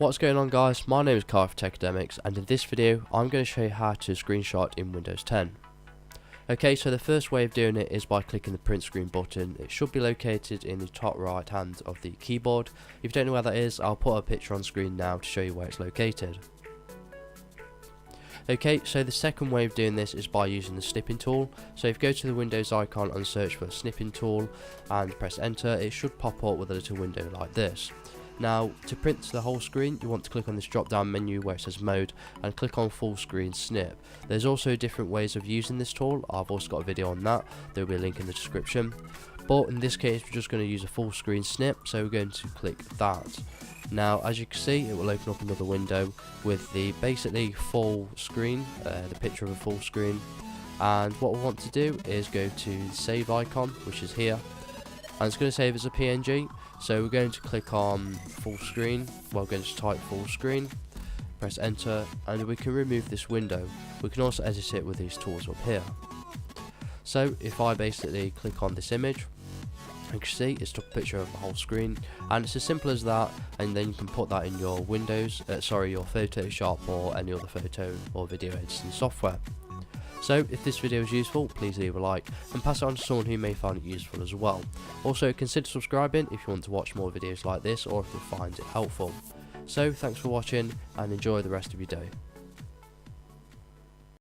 What's going on, guys? My name is Kyle from Techademics, and in this video I'm going to show you how to screenshot in Windows 10. Okay, so the first way of doing it is by clicking the print screen button. It should be located in the top right hand of the keyboard. If you don't know where that is, I'll put a picture on screen now to show you where it's located. Okay, so the second way of doing this is by using the snipping tool. So if you go to the Windows icon and search for snipping tool and press enter, it should pop up with a little window like this. Now, to print to the whole screen, you want to click on this drop down menu where it says mode and click on full screen snip. There's also different ways of using this tool. I've also got a video on that. There will be a link in the description. But in this case, we're just going to use a full screen snip, so we're going to click that. Now, as you can see, it will open up another window with the basically full screen, the picture of a full screen. And what we want to do is go to the save icon, which is here. And it's going to save as a PNG, so we're going to click on full screen. Well, we're going to type full screen, press enter, and we can remove this window. We can also edit it with these tools up here. So if I basically click on this image, you can see it's took a picture of the whole screen, and it's as simple as that. And then you can put that in your Windows, your Photoshop or any other photo or video editing software. So if this video is useful, please leave a like and pass it on to someone who may find it useful as well. Also, consider subscribing if you want to watch more videos like this or if you find it helpful. So thanks for watching and enjoy the rest of your day.